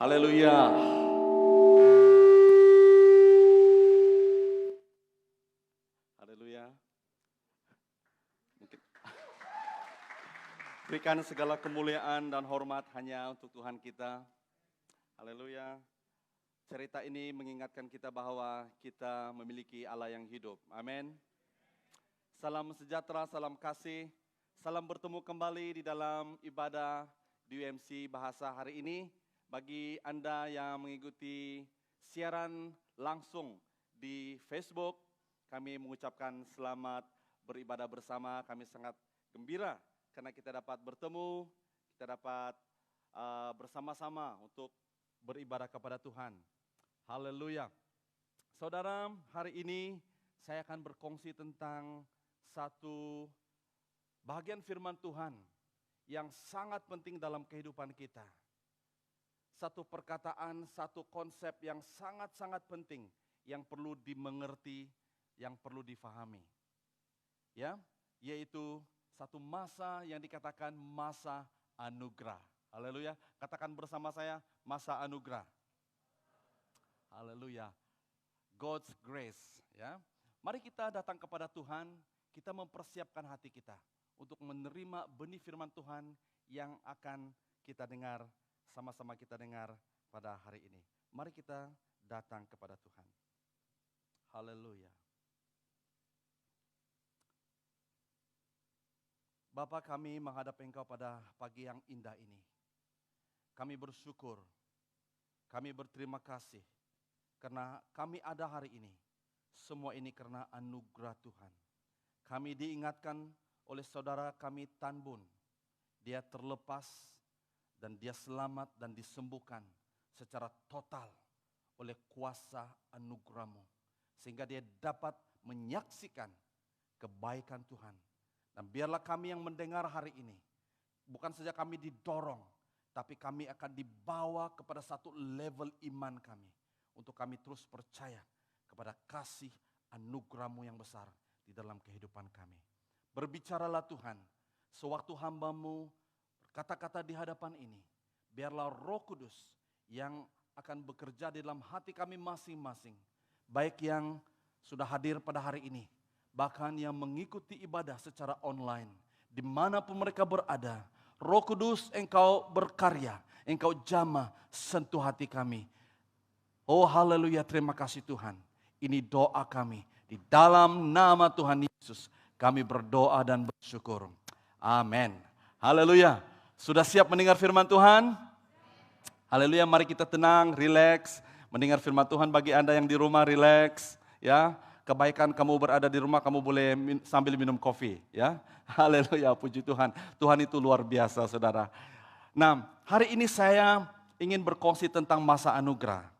Haleluya. Haleluya. Mungkin berikan segala kemuliaan dan hormat hanya untuk Tuhan kita. Haleluya. Cerita ini mengingatkan kita bahwa kita memiliki Allah yang hidup. Amin. Salam sejahtera, salam kasih. Salam bertemu kembali di dalam ibadah di UMC Bahasa hari ini. Bagi Anda yang mengikuti siaran langsung di Facebook, kami mengucapkan selamat beribadah bersama. Kami sangat gembira karena kita dapat bertemu, kita dapat bersama-sama untuk beribadah kepada Tuhan. Haleluya. Saudara, hari ini saya akan berkongsi tentang satu bagian firman Tuhan yang sangat penting dalam kehidupan kita. Satu perkataan, satu konsep yang sangat-sangat penting yang perlu dimengerti, yang perlu difahami. Ya, yaitu satu masa yang dikatakan masa anugerah. Haleluya. Katakan bersama saya, masa anugerah. Haleluya. God's grace, ya. Mari kita datang kepada Tuhan, kita mempersiapkan hati kita untuk menerima benih firman Tuhan yang akan kita dengar, sama-sama kita dengar pada hari ini. Mari kita datang kepada Tuhan. Haleluya. Bapa, kami menghadap Engkau pada pagi yang indah ini. Kami bersyukur, kami berterima kasih karena kami ada hari ini. Semua ini karena anugerah Tuhan. Kami diingatkan oleh saudara kami Tan Bun. Dia terlepas dan dia selamat dan disembuhkan secara total oleh kuasa anugerah-Mu. Sehingga dia dapat menyaksikan kebaikan Tuhan. Dan biarlah kami yang mendengar hari ini, bukan saja kami didorong, tapi kami akan dibawa kepada satu level iman kami. Untuk kami terus percaya kepada kasih anugerah-Mu yang besar di dalam kehidupan kami. Berbicaralah Tuhan, sewaktu hamba-Mu kata-kata di hadapan ini, biarlah Roh Kudus yang akan bekerja di dalam hati kami masing-masing. Baik yang sudah hadir pada hari ini, bahkan yang mengikuti ibadah secara online. Dimanapun mereka berada, Roh Kudus Engkau berkarya, Engkau jamah sentuh hati kami. Oh haleluya, terima kasih Tuhan. Ini doa kami, di dalam nama Tuhan Yesus kami berdoa dan bersyukur. Amin. Haleluya. Sudah siap mendengar firman Tuhan? Haleluya, mari kita tenang, rileks, mendengar firman Tuhan. Bagi Anda yang di rumah, rileks, ya. Kebaikan kamu berada di rumah, kamu boleh sambil minum kopi, ya. Haleluya, puji Tuhan. Tuhan itu luar biasa, saudara. Nah, hari ini saya ingin berkongsi tentang masa anugerah.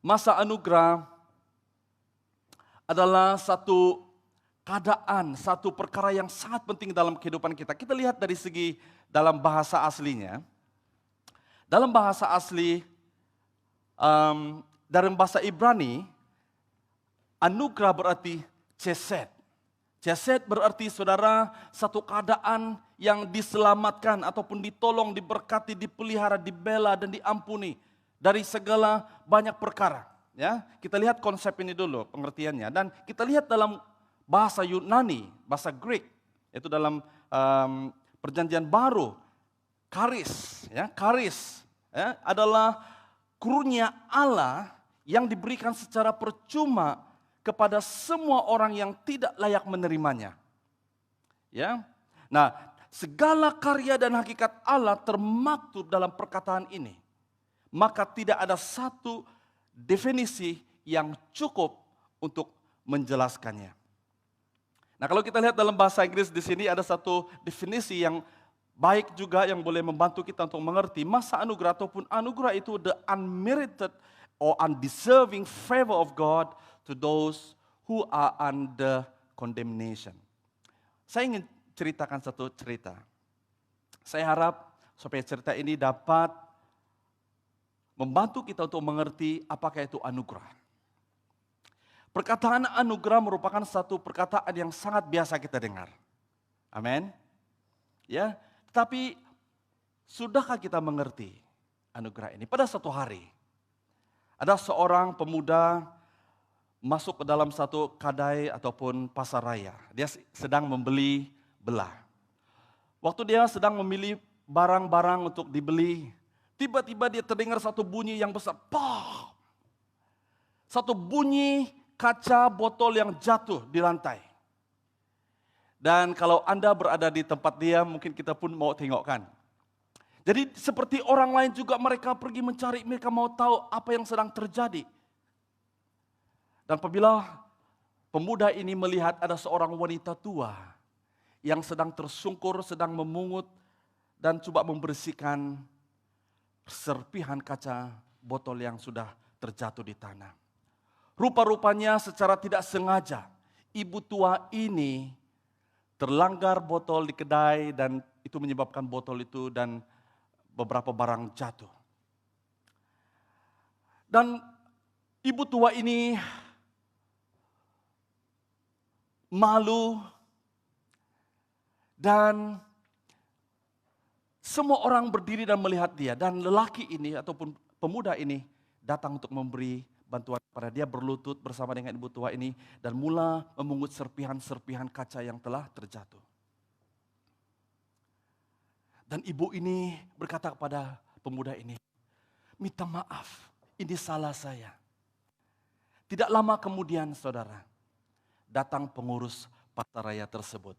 Masa anugerah adalah satu keadaan, satu perkara yang sangat penting dalam kehidupan kita. Kita lihat dari segi dalam bahasa aslinya. Dalam bahasa asli, dalam bahasa Ibrani, anugerah berarti chesed. Chesed berarti saudara satu keadaan yang diselamatkan ataupun ditolong, diberkati, dipelihara, dibela dan diampuni dari segala banyak perkara. Ya, kita lihat konsep ini dulu pengertiannya dan kita lihat dalam bahasa Yunani, bahasa Greek, itu dalam Perjanjian Baru, charis, ya, adalah karunia Allah yang diberikan secara percuma kepada semua orang yang tidak layak menerimanya. Ya, nah segala karya dan hakikat Allah termaktub dalam perkataan ini, maka tidak ada satu definisi yang cukup untuk menjelaskannya. Nah, kalau kita lihat dalam bahasa Inggris di sini ada satu definisi yang baik juga yang boleh membantu kita untuk mengerti masa anugerah ataupun anugerah itu the unmerited or undeserving favor of God to those who are under condemnation. Saya ingin ceritakan satu cerita. Saya harap supaya cerita ini dapat membantu kita untuk mengerti apakah itu anugerah. Perkataan anugerah merupakan satu perkataan yang sangat biasa kita dengar. Amin. Ya, tetapi sudahkah kita mengerti anugerah ini. Pada suatu hari, ada seorang pemuda masuk ke dalam satu kedai ataupun pasar raya. Dia sedang membeli belah. Waktu dia sedang memilih barang-barang untuk dibeli, tiba-tiba dia terdengar satu bunyi yang besar. Pah! Satu bunyi kaca botol yang jatuh di lantai. Dan kalau Anda berada di tempat dia, mungkin kita pun mau tengokkan. Jadi seperti orang lain juga mereka pergi mencari, mereka mau tahu apa yang sedang terjadi. Dan apabila pemuda ini melihat ada seorang wanita tua yang sedang tersungkur, sedang memungut dan coba membersihkan serpihan kaca botol yang sudah terjatuh di tanah. Rupa-rupanya secara tidak sengaja, ibu tua ini terlanggar botol di kedai dan itu menyebabkan botol itu dan beberapa barang jatuh. Dan ibu tua ini malu dan semua orang berdiri dan melihat dia. Dan lelaki ini ataupun pemuda ini datang untuk memberi bantuan kepada dia, berlutut bersama dengan ibu tua ini dan mula memungut serpihan-serpihan kaca yang telah terjatuh. Dan ibu ini berkata kepada pemuda ini, minta maaf, ini salah saya. Tidak lama kemudian saudara, datang pengurus pasar raya tersebut.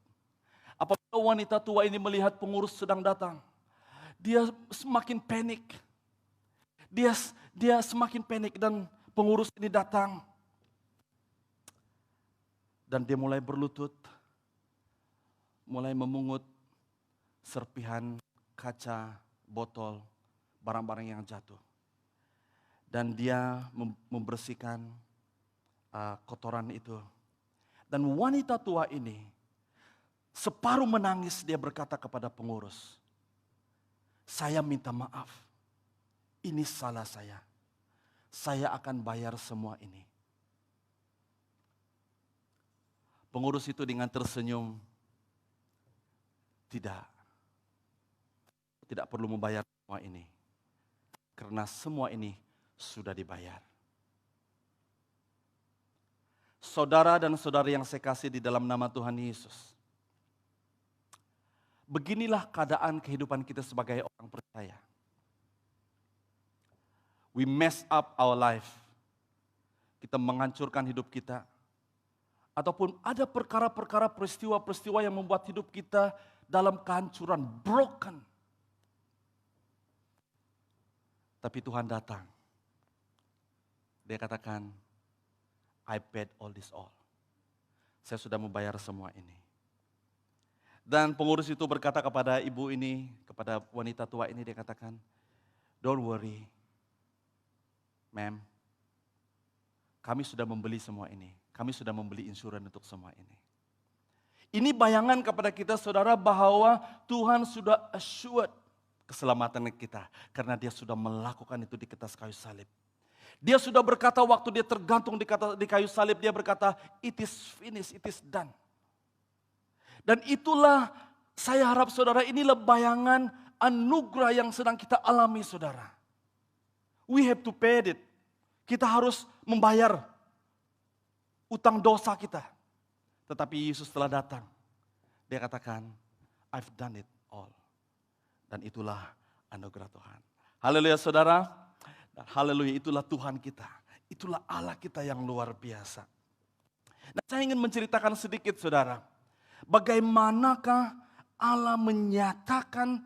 Apabila wanita tua ini melihat pengurus sedang datang, dia semakin panik. Dia semakin panik dan pengurus ini datang. Dan dia mulai berlutut, mulai memungut serpihan kaca, botol, barang-barang yang jatuh. Dan dia membersihkan kotoran itu. Dan wanita tua ini separuh menangis, dia berkata kepada pengurus, saya minta maaf, ini salah saya. Saya akan bayar semua ini. Pengurus itu dengan tersenyum, tidak perlu membayar semua ini. Karena semua ini sudah dibayar. Saudara dan saudari yang saya kasih di dalam nama Tuhan Yesus. Beginilah keadaan kehidupan kita sebagai orang percaya. We mess up our life. Kita menghancurkan hidup kita. Ataupun ada perkara-perkara, peristiwa-peristiwa yang membuat hidup kita dalam kehancuran, broken. Tapi Tuhan datang. Dia katakan, I paid all. Saya sudah membayar semua ini. Dan pengurus itu berkata kepada ibu ini, kepada wanita tua ini, dia katakan, don't worry, ma'am. Kami sudah membeli semua ini. Kami sudah membeli insuran untuk semua ini. Ini bayangan kepada kita saudara bahwa Tuhan sudah assured keselamatan kita. Karena dia sudah melakukan itu di atas kayu salib. Dia sudah berkata waktu dia tergantung di kayu salib, dia berkata, it is finished, it is done. Dan itulah saya harap saudara, inilah bayangan anugerah yang sedang kita alami saudara. We have to pay it. Kita harus membayar utang dosa kita. Tetapi Yesus telah datang. Dia katakan, I've done it all. Dan itulah anugerah Tuhan. Haleluya saudara. Haleluya, itulah Tuhan kita. Itulah Allah kita yang luar biasa. Nah, saya ingin menceritakan sedikit saudara. Bagaimanakah Allah menyatakan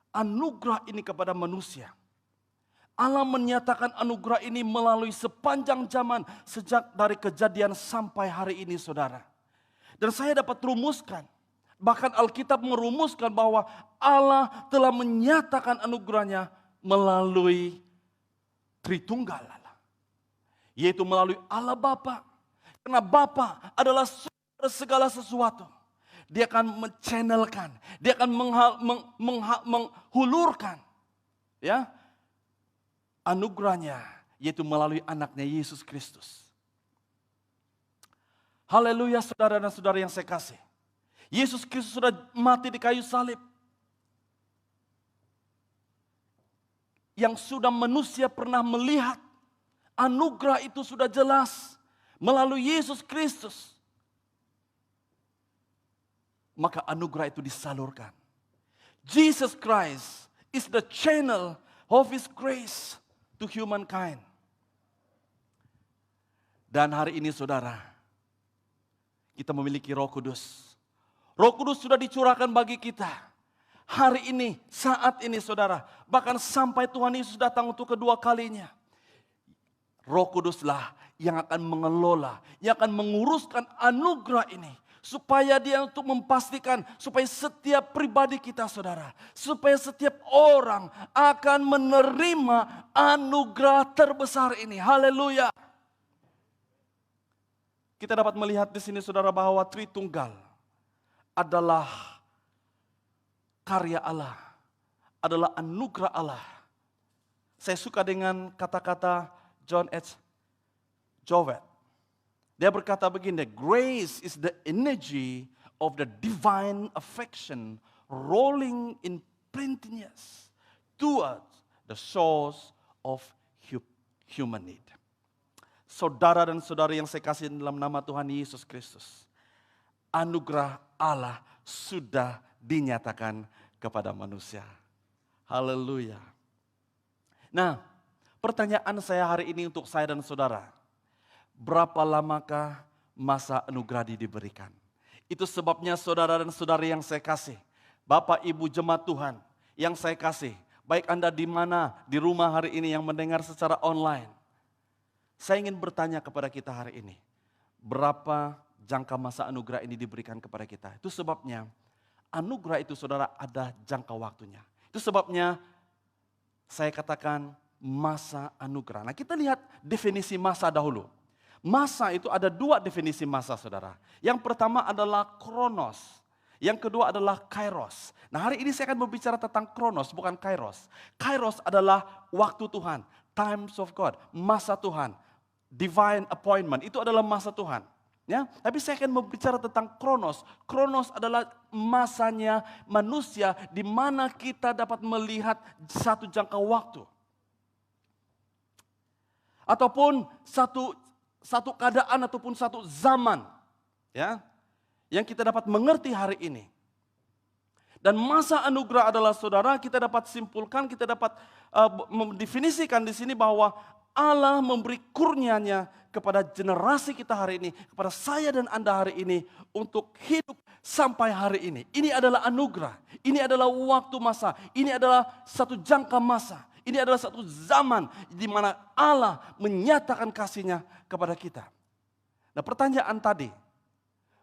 anugerah ini kepada manusia. Allah menyatakan anugerah ini melalui sepanjang zaman. Sejak dari kejadian sampai hari ini saudara. Dan saya dapat rumuskan. Bahkan Alkitab merumuskan bahwa Allah telah menyatakan anugerahnya melalui Tritunggal Allah, yaitu melalui Allah Bapa. Karena Bapa adalah sumber segala sesuatu. Dia akan menchannelkan, dia akan menghulurkan, ya, anugerahnya, yaitu melalui anaknya Yesus Kristus. Haleluya saudara dan saudara yang saya kasih. Yesus Kristus sudah mati di kayu salib. yang sudah manusia pernah melihat. Anugerah itu sudah jelas melalui Yesus Kristus. Maka anugerah itu disalurkan. Jesus Christ is the channel of His grace to humankind. Dan hari ini saudara, kita memiliki Roh Kudus. Roh Kudus sudah dicurahkan bagi kita. Hari ini, saat ini saudara, bahkan sampai Tuhan Yesus datang untuk kedua kalinya. Roh Kuduslah yang akan mengelola, yang akan menguruskan anugerah ini. Supaya dia untuk memastikan, supaya setiap pribadi kita saudara, supaya setiap orang akan menerima anugerah terbesar ini. Haleluya. Kita dapat melihat di sini saudara bahwa Tritunggal adalah karya Allah, adalah anugerah Allah. Saya suka dengan kata-kata John H. Jowett. Dia berkata begini, grace is the energy of the divine affection rolling in plenteousness towards the source of human need. Saudara dan saudari yang saya kasih dalam nama Tuhan Yesus Kristus, anugerah Allah sudah dinyatakan kepada manusia. Haleluya. Nah, pertanyaan saya hari ini untuk saya dan saudara, berapa lamakah masa anugerah diberikan? Itu sebabnya saudara dan saudari yang saya kasih, Bapak Ibu jemaat Tuhan yang saya kasih, baik Anda di mana di rumah hari ini yang mendengar secara online. Saya ingin bertanya kepada kita hari ini, berapa jangka masa anugerah ini diberikan kepada kita? Itu sebabnya anugerah itu saudara ada jangka waktunya. Itu sebabnya saya katakan masa anugerah. Nah, kita lihat definisi masa dahulu. Masa itu ada dua definisi masa saudara. Yang pertama adalah kronos. Yang kedua adalah kairos. Nah, hari ini saya akan berbicara tentang kronos bukan kairos. Kairos adalah waktu Tuhan. Times of God. Masa Tuhan. Divine appointment. Itu adalah masa Tuhan. Ya, tapi saya akan berbicara tentang kronos. Kronos adalah masanya manusia di mana kita dapat melihat satu jangka waktu. Ataupun satu keadaan ataupun satu zaman ya yang kita dapat mengerti hari ini. Dan masa anugerah adalah saudara kita dapat simpulkan, kita dapat mendefinisikan di sini bahwa Allah memberi kurnianya kepada generasi kita hari ini, kepada saya dan Anda hari ini untuk hidup sampai hari ini. Ini adalah anugerah, ini adalah waktu masa, ini adalah satu jangka masa. Ini adalah satu zaman di mana Allah menyatakan kasih-Nya kepada kita. Nah, pertanyaan tadi,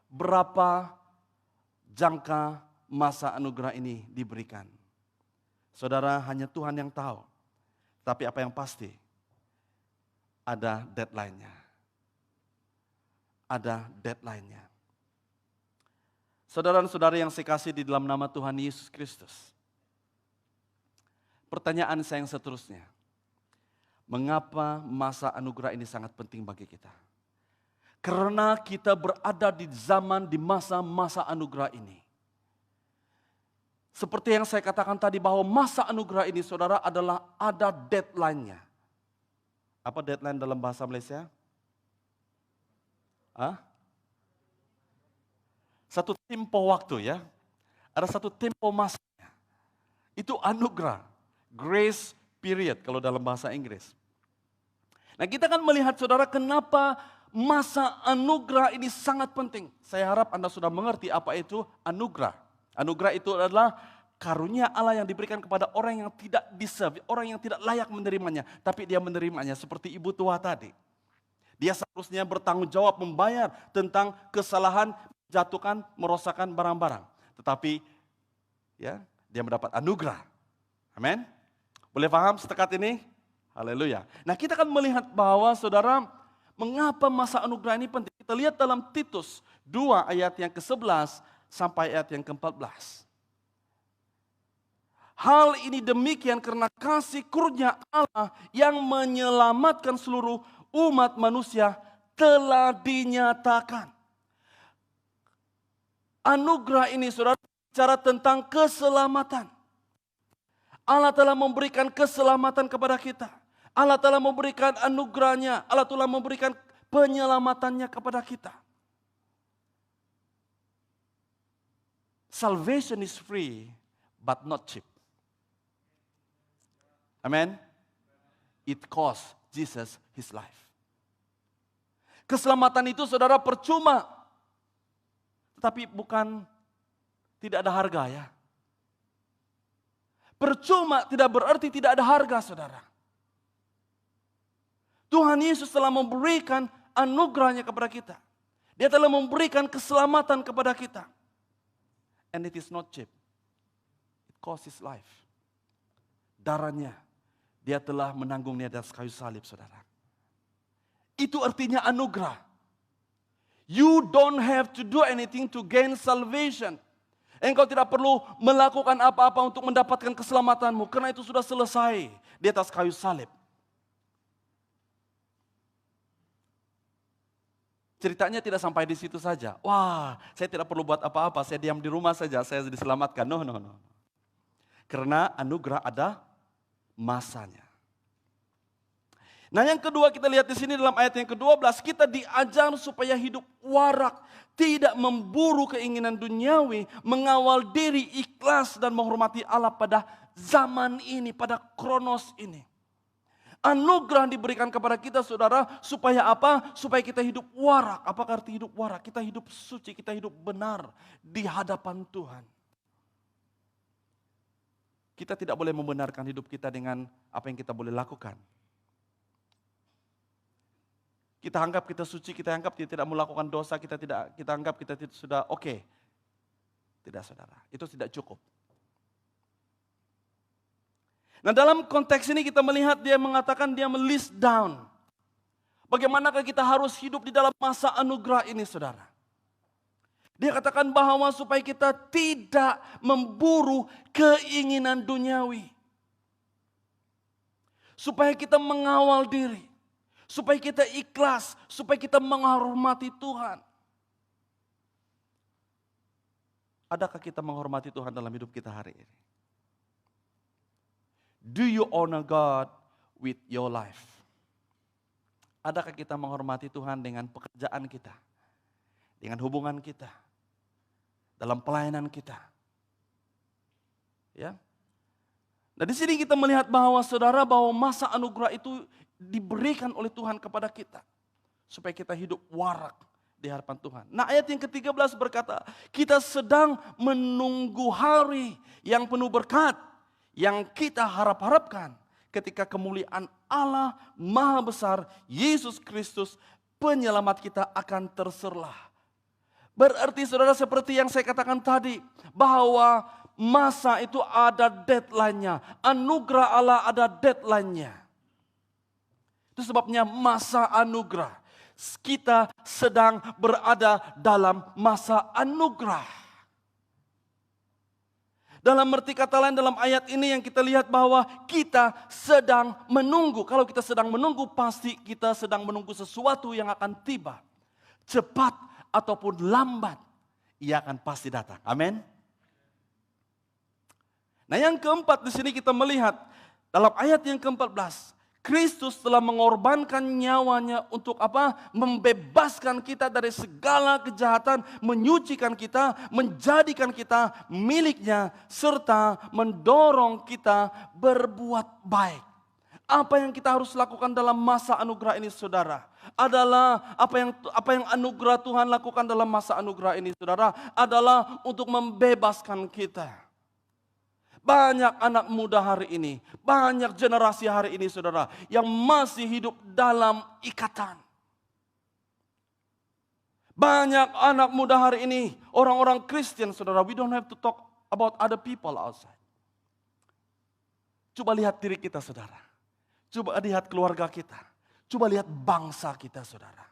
berapa jangka masa anugerah ini diberikan? Saudara, hanya Tuhan yang tahu. Tapi apa yang pasti, ada deadline-nya. Ada deadline-nya. Saudara dan saudari yang saya kasih di dalam nama Tuhan Yesus Kristus. Pertanyaan saya yang seterusnya, mengapa masa anugerah ini sangat penting bagi kita? Karena kita berada di zaman, di masa-masa anugerah ini. Seperti yang saya katakan tadi bahwa masa anugerah ini saudara adalah ada deadline-nya. Apa deadline dalam bahasa Malaysia? Satu tempo waktu ya. Ada satu tempo masanya. Itu anugerah. Grace period kalau dalam bahasa Inggris. Nah, kita akan melihat saudara kenapa masa anugerah ini sangat penting. Saya harap Anda sudah mengerti apa itu anugerah. Anugerah itu adalah karunia Allah yang diberikan kepada orang yang tidak deserve, orang yang tidak layak menerimanya, tapi dia menerimanya seperti ibu tua tadi. Dia seharusnya bertanggung jawab membayar tentang kesalahan, jatuhkan, merosakkan barang-barang. Tetapi ya, dia mendapat anugerah. Amin. Boleh paham setekat ini? Haleluya. Nah, kita akan melihat bahwa saudara, mengapa masa anugerah ini penting. Kita lihat dalam Titus 2 ayat yang ke-11 sampai ayat yang ke-14. Hal ini demikian karena kasih karunia Allah yang menyelamatkan seluruh umat manusia telah dinyatakan. Anugerah ini saudara bicara tentang keselamatan. Allah telah memberikan keselamatan kepada kita. Allah telah memberikan anugerahnya. Allah telah memberikan penyelamatannya kepada kita. Salvation is free, but not cheap. Amen. It cost Jesus his life. Keselamatan itu saudara percuma. Tetapi bukan tidak ada harga ya. Percuma tidak berarti tidak ada harga saudara. Tuhan Yesus telah memberikan anugerahnya kepada kita. Dia telah memberikan keselamatan kepada kita. And it is not cheap. It cost his life. Darahnya, dia telah menanggungnya di atas kayu salib saudara. Itu artinya anugerah. You don't have to do anything to gain salvation. Engkau tidak perlu melakukan apa-apa untuk mendapatkan keselamatanmu. Karena itu sudah selesai di atas kayu salib. Ceritanya tidak sampai di situ saja. Wah, saya tidak perlu buat apa-apa. Saya diam di rumah saja, saya diselamatkan. No. Karena anugerah ada masanya. Nah yang kedua kita lihat di sini dalam ayat yang ke-12. Kita diajar supaya hidup warak. Tidak memburu keinginan duniawi, mengawal diri ikhlas dan menghormati Allah pada zaman ini, pada kronos ini. Anugerah diberikan kepada kita saudara, supaya apa? Supaya kita hidup warak. Apa arti hidup warak? Kita hidup suci, kita hidup benar di hadapan Tuhan. Kita tidak boleh membenarkan hidup kita dengan apa yang kita boleh lakukan. Kita anggap kita suci, kita anggap kita tidak melakukan dosa, kita anggap kita sudah oke. Tidak saudara, itu tidak cukup. Nah dalam konteks ini kita melihat dia mengatakan dia melist down. Bagaimanakah kita harus hidup di dalam masa anugerah ini saudara. Dia katakan bahwa supaya kita tidak memburu keinginan duniawi. Supaya kita mengawal diri. Supaya kita ikhlas, supaya kita menghormati Tuhan. Adakah kita menghormati Tuhan dalam hidup kita hari ini? Do you honor God with your life? Adakah kita menghormati Tuhan dengan pekerjaan kita? Dengan hubungan kita? Dalam pelayanan kita? Ya. Nah di sini kita melihat bahwa saudara, bahwa masa anugerah itu diberikan oleh Tuhan kepada kita. Supaya kita hidup warak di hadapan Tuhan. Nah ayat yang ke-13 berkata, kita sedang menunggu hari yang penuh berkat. Yang kita harap-harapkan ketika kemuliaan Allah Maha Besar, Yesus Kristus, penyelamat kita akan terserlah. Berarti saudara seperti yang saya katakan tadi, bahwa masa itu ada deadline-nya. Anugerah Allah ada deadline-nya. Itu sebabnya masa anugerah. Kita sedang berada dalam masa anugerah. Dalam arti kata lain dalam ayat ini yang kita lihat bahwa kita sedang menunggu. Kalau kita sedang menunggu pasti kita sedang menunggu sesuatu yang akan tiba. Cepat ataupun lambat. Ia akan pasti datang. Amin. Nah yang keempat di sini kita melihat dalam ayat yang ke-14. Kristus telah mengorbankan nyawanya untuk apa? Membebaskan kita dari segala kejahatan, menyucikan kita, menjadikan kita miliknya, serta mendorong kita berbuat baik. Apa yang kita harus lakukan dalam masa anugerah ini saudara? Adalah apa yang anugerah Tuhan lakukan dalam masa anugerah ini saudara? Adalah untuk membebaskan kita. Banyak anak muda hari ini, banyak generasi hari ini saudara, yang masih hidup dalam ikatan. Banyak anak muda hari ini, orang-orang Kristen saudara, we don't have to talk about other people outside. Coba lihat diri kita saudara, coba lihat keluarga kita, coba lihat bangsa kita saudara.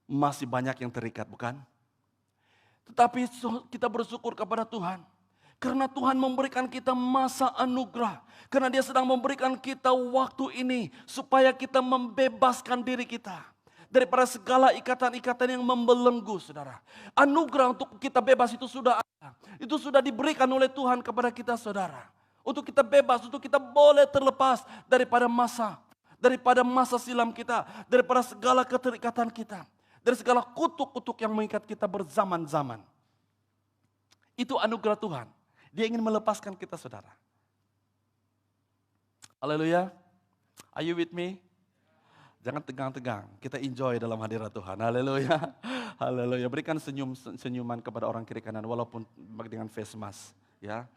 Masih banyak yang terikat bukan? Tetapi kita bersyukur kepada Tuhan. Karena Tuhan memberikan kita masa anugerah. Karena Dia sedang memberikan kita waktu ini. Supaya kita membebaskan diri kita. Daripada segala ikatan-ikatan yang membelenggu saudara. Anugerah untuk kita bebas itu sudah ada. Itu sudah diberikan oleh Tuhan kepada kita saudara. Untuk kita bebas, untuk kita boleh terlepas daripada masa silam kita, daripada segala keterikatan kita, dari segala kutuk-kutuk yang mengikat kita berzaman-zaman. Itu anugerah Tuhan. Dia ingin melepaskan kita saudara. Haleluya. Are you with me? Jangan tegang-tegang, kita enjoy dalam hadirat Tuhan. Haleluya. Haleluya. Berikan senyuman kepada orang kiri kanan walaupun dengan face mask, ya.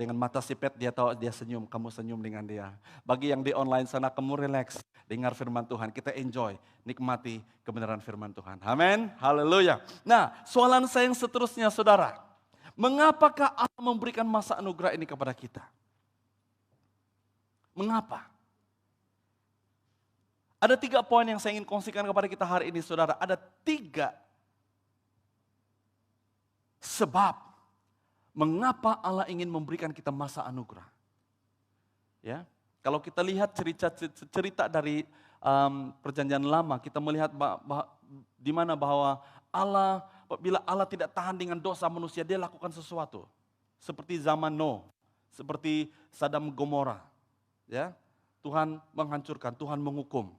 Dengan mata sipit dia tahu dia senyum, kamu senyum dengan dia. Bagi yang di online sana kamu relax, dengar firman Tuhan, kita enjoy, nikmati kebenaran firman Tuhan. Amin. Haleluya. Nah, soalan saya yang seterusnya saudara, mengapakah Allah memberikan masa anugerah ini kepada kita? Mengapa? Ada 3 poin yang saya ingin kongsikan kepada kita hari ini saudara. Ada 3 sebab mengapa Allah ingin memberikan kita masa anugerah. Ya, kalau kita lihat cerita dari perjanjian lama, kita melihat di mana bahwa Allah, bila Allah tidak tahan dengan dosa manusia, dia lakukan sesuatu. Seperti zaman Nuh, seperti Sodom Gomora. Ya, Tuhan menghancurkan, Tuhan menghukum.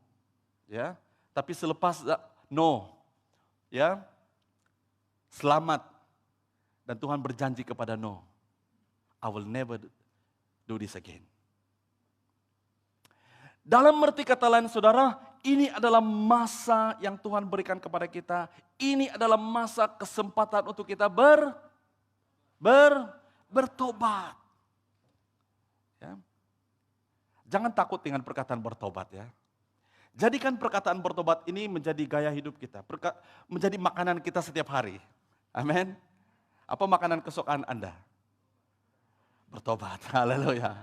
Ya, tapi selepas Nuh, ya, selamat dan Tuhan berjanji kepada Nuh, I will never do this again. Dalam arti kata lain saudara, ini adalah masa yang Tuhan berikan kepada kita. Ini adalah masa kesempatan untuk kita bertobat. Ya. Jangan takut dengan perkataan bertobat ya. Jadikan perkataan bertobat ini menjadi gaya hidup kita, menjadi makanan kita setiap hari. Amin. Apa makanan kesukaan Anda? Bertobat. Haleluya.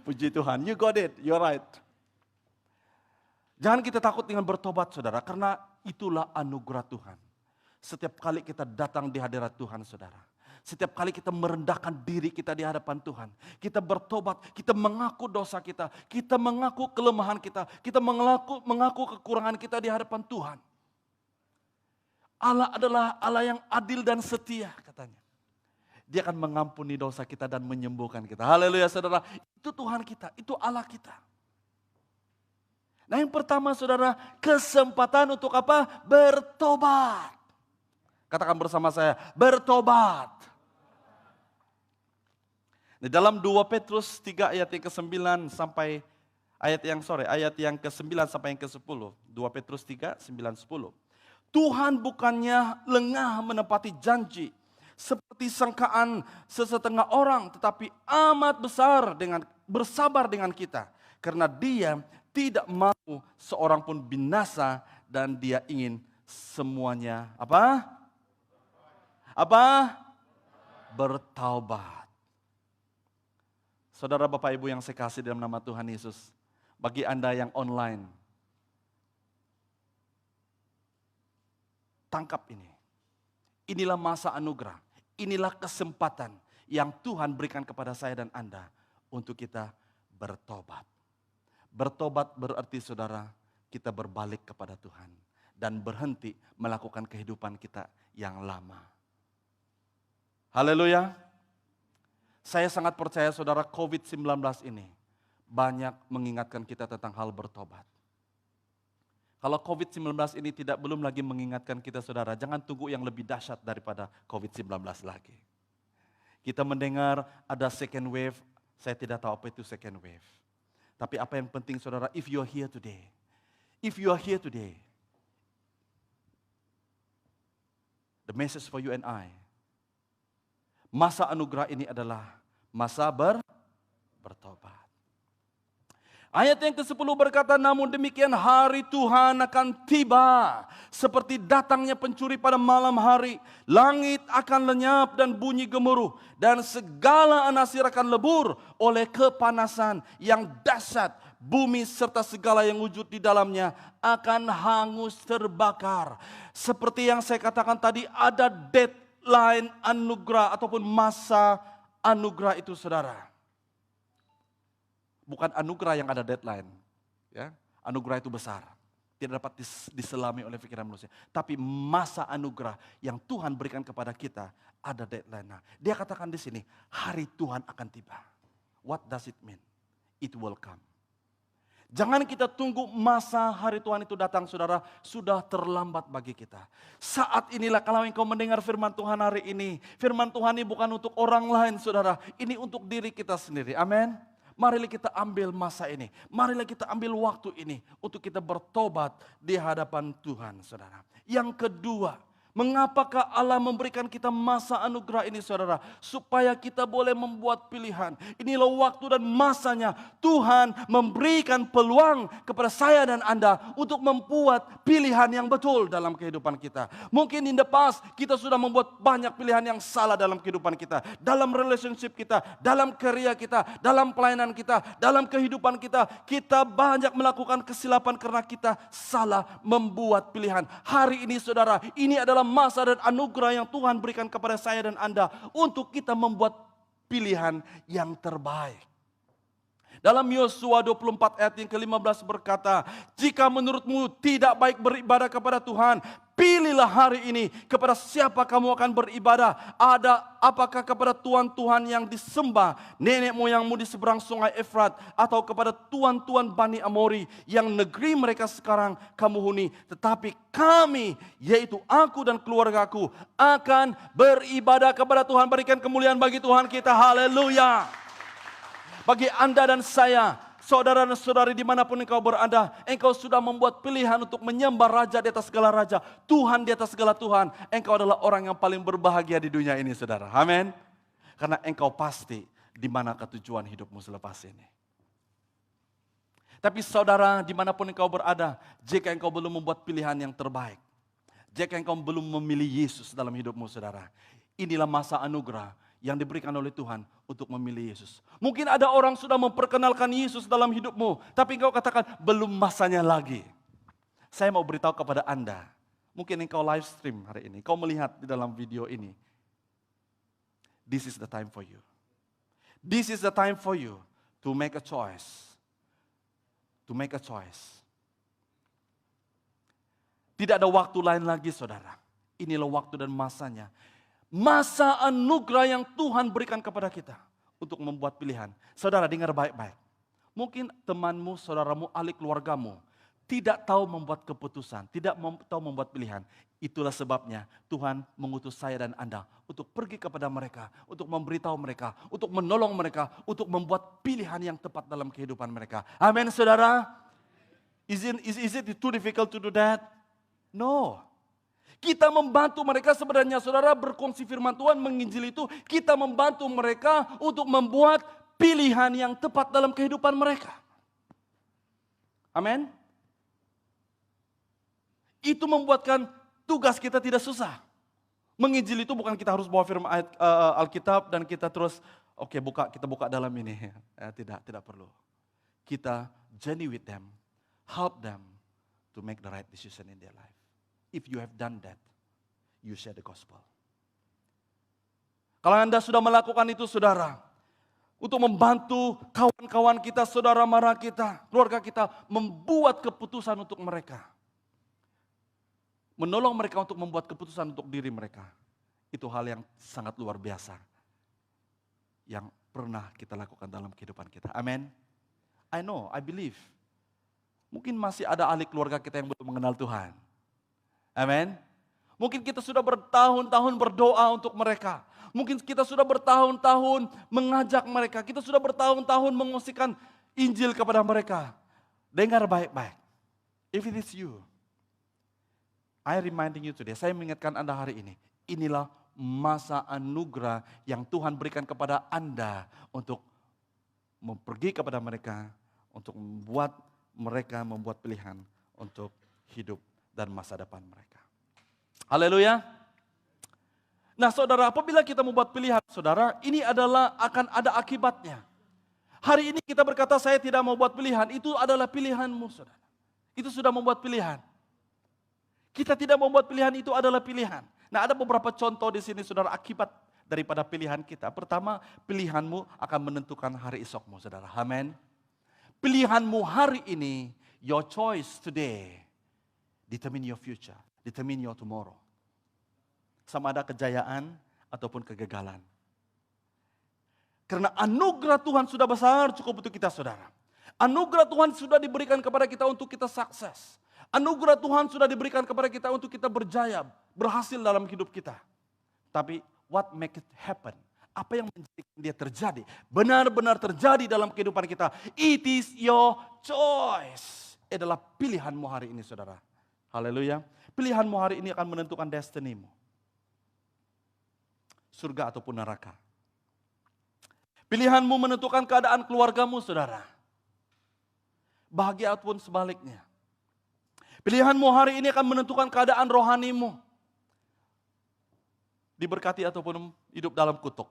Puji Tuhan, you got it, you're right. Jangan kita takut dengan bertobat saudara, karena itulah anugerah Tuhan. Setiap kali kita datang di hadirat Tuhan saudara, setiap kali kita merendahkan diri kita di hadapan Tuhan, kita bertobat, kita mengaku dosa kita mengaku kelemahan kita mengaku kekurangan kita di hadapan Tuhan. Allah adalah Allah yang adil dan setia katanya. Dia akan mengampuni dosa kita dan menyembuhkan kita. Haleluya saudara, itu Tuhan kita, itu Allah kita. Nah yang pertama saudara, kesempatan untuk apa? Bertobat. Katakan bersama saya, bertobat. Di dalam 2 Petrus 3 ayat yang ke-9 sampai ayat yang ke-9 sampai yang ke-10. 2 Petrus 3, 9, 10. Tuhan bukannya lengah menepati janji seperti sangkaan sesetengah orang, tetapi amat bersabar dengan kita. Karena Dia tidak mau seorang pun binasa dan Dia ingin semuanya bertaubat. Saudara Bapak Ibu yang saya kasih dalam nama Tuhan Yesus, bagi Anda yang online, tangkap ini. Inilah masa anugerah, inilah kesempatan yang Tuhan berikan kepada saya dan Anda untuk kita bertobat. Bertobat berarti saudara, kita berbalik kepada Tuhan dan berhenti melakukan kehidupan kita yang lama. Haleluya. Saya sangat percaya saudara, COVID-19 ini banyak mengingatkan kita tentang hal bertobat. Kalau COVID-19 ini belum lagi mengingatkan kita saudara, jangan tunggu yang lebih dahsyat daripada COVID-19 lagi. Kita mendengar ada second wave, saya tidak tahu apa itu second wave. Tapi apa yang penting saudara, if you are here today, the message for you and I, masa anugerah ini adalah masa bertobat. Ayat yang ke-10 berkata, namun demikian hari Tuhan akan tiba seperti datangnya pencuri pada malam hari. Langit akan lenyap dan bunyi gemuruh, dan segala anasir akan lebur oleh kepanasan yang dahsyat. Bumi serta segala yang wujud di dalamnya akan hangus terbakar. Seperti yang saya katakan tadi, ada deadline anugerah ataupun masa anugerah itu saudara. Bukan anugerah yang ada deadline, ya. Anugerah itu besar. tidak dapat diselami oleh pikiran manusia. Tapi masa anugerah yang Tuhan berikan kepada kita ada deadline. Dia katakan di sini, hari Tuhan akan tiba. What does it mean? It will come. Jangan kita tunggu masa hari Tuhan itu datang, saudara. Sudah terlambat bagi kita. Saat inilah kalau engkau mendengar firman Tuhan hari ini. Firman Tuhan ini bukan untuk orang lain, saudara. Ini untuk diri kita sendiri. Amin. Marilah kita ambil masa ini. Marilah kita ambil waktu ini untuk kita bertobat di hadapan Tuhan, saudara. Yang kedua, mengapakah Allah memberikan kita masa anugerah ini, saudara? Supaya kita boleh membuat pilihan. Inilah waktu dan masanya Tuhan memberikan peluang kepada saya dan Anda untuk membuat pilihan yang betul dalam kehidupan kita. Mungkin in the past kita sudah membuat banyak pilihan yang salah dalam kehidupan kita. Dalam relationship kita, dalam kerja kita, dalam pelayanan kita, dalam kehidupan kita. Kita banyak melakukan kesilapan karena kita salah membuat pilihan. Hari ini, saudara, ini adalah masa dan anugerah yang Tuhan berikan kepada saya dan Anda untuk kita membuat pilihan yang terbaik. Dalam Yosua 24 ayat yang ke-15 berkata, jika menurutmu tidak baik beribadah kepada Tuhan, pilihlah hari ini kepada siapa kamu akan beribadah. Apakah kepada Tuhan-Tuhan yang disembah nenek moyangmu di seberang sungai Efrat, atau kepada tuan-tuan Bani Amori yang negeri mereka sekarang kamu huni. Tetapi kami, yaitu aku dan keluargaku, akan beribadah kepada Tuhan. Berikan kemuliaan bagi Tuhan kita. Haleluya. Bagi Anda dan saya, saudara dan saudari dimanapun engkau berada, engkau sudah membuat pilihan untuk menyembah Raja di atas segala Raja, Tuhan di atas segala Tuhan. Engkau adalah orang yang paling berbahagia di dunia ini, saudara. Amin. Karena engkau pasti di mana tujuan hidupmu selepas ini. Tapi saudara, dimanapun engkau berada, jika engkau belum membuat pilihan yang terbaik, jika engkau belum memilih Yesus dalam hidupmu, saudara, inilah masa anugerah yang diberikan oleh Tuhan untuk memilih Yesus. Mungkin ada orang sudah memperkenalkan Yesus dalam hidupmu, tapi engkau katakan belum masanya lagi. Saya mau beritahu kepada Anda, mungkin engkau live stream hari ini, kau melihat di dalam video ini. This is the time for you. This is the time for you to make a choice. To make a choice. Tidak ada waktu lain lagi, saudara. Inilah waktu dan masanya. Masa anugerah yang Tuhan berikan kepada kita untuk membuat pilihan. Saudara, dengar baik-baik. Mungkin temanmu, saudaramu, ahli keluargamu tidak tahu membuat keputusan, tidak tahu membuat pilihan. Itulah sebabnya Tuhan mengutus saya dan Anda untuk pergi kepada mereka, untuk memberitahu mereka, untuk menolong mereka, untuk membuat pilihan yang tepat dalam kehidupan mereka. Amin, saudara. Is it too difficult to do that? No. Kita membantu mereka sebenarnya, saudara, berkongsi firman Tuhan, menginjil itu, kita membantu mereka untuk membuat pilihan yang tepat dalam kehidupan mereka. Amin. Itu membuatkan tugas kita tidak susah. Menginjil itu bukan kita harus bawa firman Alkitab dan kita terus, kita buka dalam ini. Tidak perlu. Kita journey with them, help them to make the right decision in their life. If you have done that, you share the gospel. Kalau Anda sudah melakukan itu, saudara, untuk membantu kawan-kawan kita, saudara mara kita, keluarga kita, membuat keputusan untuk mereka. Menolong mereka untuk membuat keputusan untuk diri mereka. Itu hal yang sangat luar biasa. Yang pernah kita lakukan dalam kehidupan kita. Amin. I know, I believe. Mungkin masih ada ahli keluarga kita yang belum mengenal Tuhan. Amin. Mungkin kita sudah bertahun-tahun berdoa untuk mereka. Mungkin kita sudah bertahun-tahun mengajak mereka. Kita sudah bertahun-tahun mengungsikan Injil kepada mereka. Dengar baik-baik. If it is you, I reminding you today. Saya mengingatkan Anda hari ini. Inilah masa anugerah yang Tuhan berikan kepada Anda untuk pergi kepada mereka, untuk membuat pilihan untuk hidup dan masa depan mereka. Haleluya. Nah, saudara, apabila kita membuat pilihan, saudara, ini akan ada akibatnya. Hari ini kita berkata saya tidak mau buat pilihan, itu adalah pilihanmu, saudara. Itu sudah membuat pilihan. Kita tidak membuat pilihan, itu adalah pilihan. Nah, ada beberapa contoh di sini, saudara, akibat daripada pilihan kita. Pertama, pilihanmu akan menentukan hari esokmu, saudara. Amin. Pilihanmu hari ini, your choice today, determine your future, determine your tomorrow. Sama ada kejayaan ataupun kegagalan. Karena anugerah Tuhan sudah besar cukup untuk kita, saudara. Anugerah Tuhan sudah diberikan kepada kita untuk kita sukses. Anugerah Tuhan sudah diberikan kepada kita untuk kita berjaya, berhasil dalam hidup kita. Tapi what make it happen? Apa yang menjadikan dia terjadi? Benar-benar terjadi dalam kehidupan kita. It is your choice. Adalah pilihanmu hari ini, saudara. Haleluya. Pilihanmu hari ini akan menentukan destinimu. Surga ataupun neraka. Pilihanmu menentukan keadaan keluargamu, saudara. Bahagia ataupun sebaliknya. Pilihanmu hari ini akan menentukan keadaan rohanimu. Diberkati ataupun hidup dalam kutuk.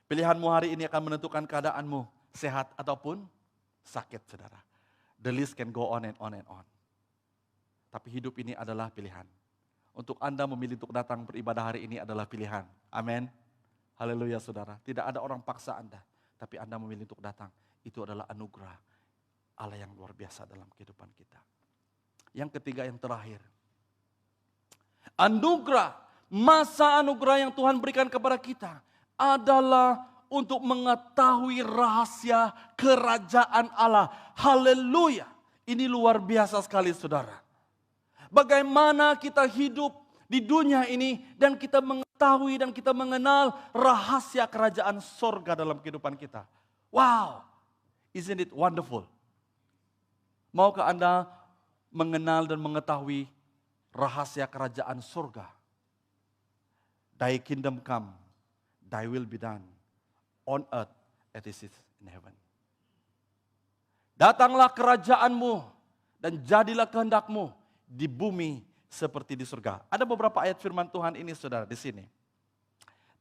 Pilihanmu hari ini akan menentukan keadaanmu sehat ataupun sakit, saudara. The list can go on and on and on. Tapi hidup ini adalah pilihan. Untuk Anda memilih untuk datang beribadah hari ini adalah pilihan. Amin. Haleluya, saudara. Tidak ada orang paksa Anda. Tapi Anda memilih untuk datang. Itu adalah anugerah Allah yang luar biasa dalam kehidupan kita. Yang ketiga, yang terakhir. Anugerah, masa anugerah yang Tuhan berikan kepada kita adalah untuk mengetahui rahasia kerajaan Allah. Haleluya. Ini luar biasa sekali, saudara. Bagaimana kita hidup di dunia ini dan kita mengetahui dan kita mengenal rahasia kerajaan sorga dalam kehidupan kita. Wow, isn't it wonderful? Maukah Anda mengenal dan mengetahui rahasia kerajaan surga? Thy kingdom come, thy will be done on earth as it is in heaven. Datanglah kerajaanmu dan jadilah kehendakmu di bumi seperti di surga. Ada beberapa ayat firman Tuhan ini, saudara, di sini.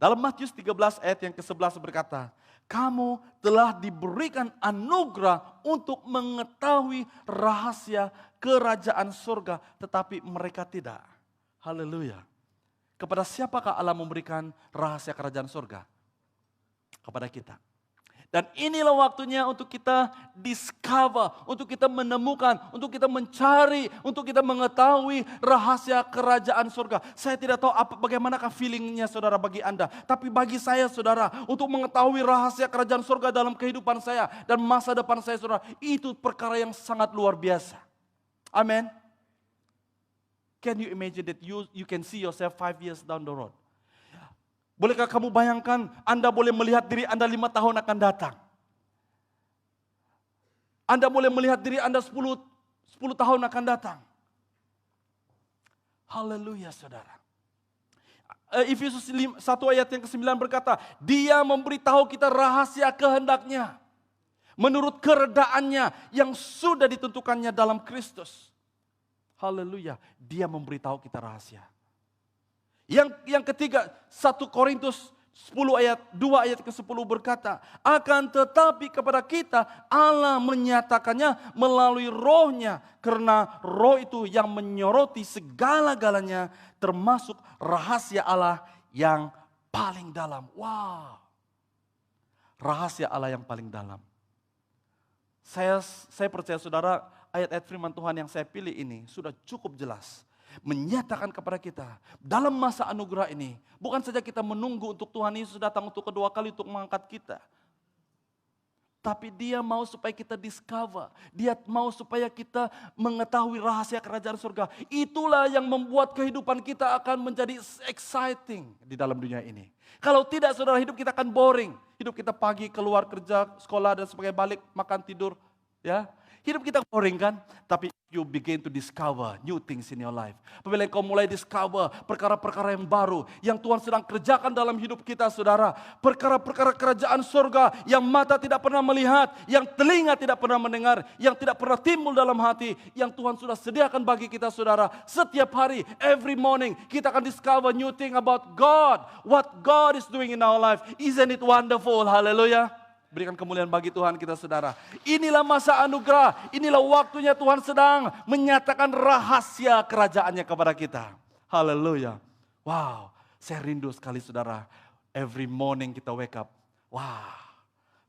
Dalam Matius 13 ayat yang ke-11 berkata, kamu telah diberikan anugerah untuk mengetahui rahasia kerajaan surga, tetapi mereka tidak. Haleluya. Kepada siapakah Allah memberikan rahasia kerajaan surga? Kepada kita. Dan inilah waktunya untuk kita discover, untuk kita menemukan, untuk kita mencari, untuk kita mengetahui rahasia kerajaan surga. Saya tidak tahu bagaimanakah feelingnya, saudara, bagi Anda. Tapi bagi saya, saudara, untuk mengetahui rahasia kerajaan surga dalam kehidupan saya dan masa depan saya, saudara, itu perkara yang sangat luar biasa. Amin. Can you imagine that you can see yourself 5 years down the road? Bolehkah kamu bayangkan Anda boleh melihat diri Anda 5 tahun akan datang? Anda boleh melihat diri Anda 10 tahun akan datang. Haleluya, saudara. Efesus 1 ayat yang ke-9 berkata, dia memberitahu kita rahasia kehendaknya. Menurut keredaannya yang sudah ditentukannya dalam Kristus. Haleluya, dia memberitahu kita rahasia. Yang ketiga, 1 Korintus 10 ayat 2 ayat ke-10 berkata, akan tetapi kepada kita Allah menyatakannya melalui rohnya, karena roh itu yang menyoroti segala-galanya termasuk rahasia Allah yang paling dalam. Wow. Rahasia Allah yang paling dalam. Saya percaya, saudara, ayat-ayat firman Tuhan yang saya pilih ini sudah cukup jelas. Menyatakan kepada kita dalam masa anugerah ini, bukan saja kita menunggu untuk Tuhan Yesus datang untuk kedua kali untuk mengangkat kita. Tapi dia mau supaya kita discover, dia mau supaya kita mengetahui rahasia kerajaan surga. Itulah yang membuat kehidupan kita akan menjadi exciting di dalam dunia ini. Kalau tidak, saudara, hidup kita akan boring. Hidup kita pagi keluar kerja, sekolah dan sebagainya, balik makan tidur, ya. Hidup kita boring kan? Tapi you begin to discover new things in your life. Apabila kau mulai discover perkara-perkara yang baru yang Tuhan sedang kerjakan dalam hidup kita, saudara. Perkara-perkara kerajaan surga yang mata tidak pernah melihat, yang telinga tidak pernah mendengar, yang tidak pernah timbul dalam hati, yang Tuhan sudah sediakan bagi kita, saudara. Setiap hari, every morning, kita akan discover new thing about God. What God is doing in our life. Isn't it wonderful? Hallelujah. Berikan kemuliaan bagi Tuhan kita, saudara. Inilah masa anugerah. Inilah waktunya Tuhan sedang menyatakan rahasia kerajaannya kepada kita. Haleluya. Wow, saya rindu sekali, saudara. Every morning kita wake up. Wow,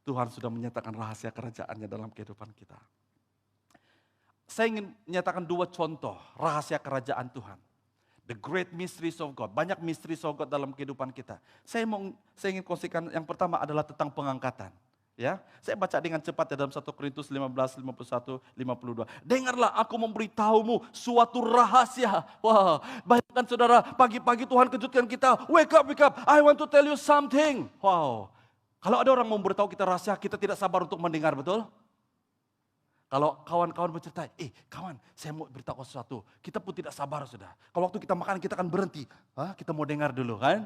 Tuhan sudah menyatakan rahasia kerajaannya dalam kehidupan kita. saya ingin menyatakan 2 contoh rahasia kerajaan Tuhan. The great mysteries of God. Banyak mysteries of God dalam kehidupan kita. Saya ingin kongsikan yang pertama adalah tentang pengangkatan. Ya, saya baca dengan cepat ya dalam 1 Korintus 15, 51, 52. Dengarlah aku memberitahumu suatu rahasia. Wah, bayangkan saudara, pagi-pagi Tuhan kejutkan kita. Wake up, wake up. I want to tell you something. Wow. Kalau ada orang memberitahu kita rahasia, kita tidak sabar untuk mendengar, betul? Kalau kawan-kawan bercerita, kawan, saya mau beritahu sesuatu. Kita pun tidak sabar, sudah. Kalau waktu kita makan, kita akan berhenti. Kita mau dengar dulu, kan?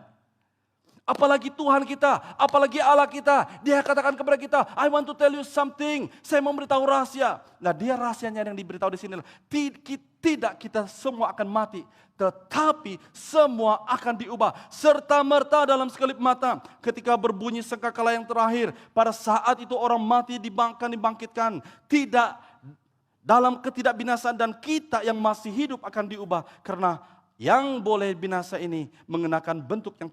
Apalagi Tuhan kita, apalagi Allah kita. Dia katakan kepada kita, I want to tell you something. Saya mau memberitahu rahasia. Nah, dia rahasianya yang diberitahu di sini. Tidak kita semua akan mati. Tetapi semua akan diubah. Serta-merta dalam sekelip mata. Ketika berbunyi sangkakala yang terakhir. Pada saat itu orang mati dibangkitkan. Tidak dalam ketidakbinasaan, dan kita yang masih hidup akan diubah. Karena yang boleh binasa ini mengenakan bentuk yang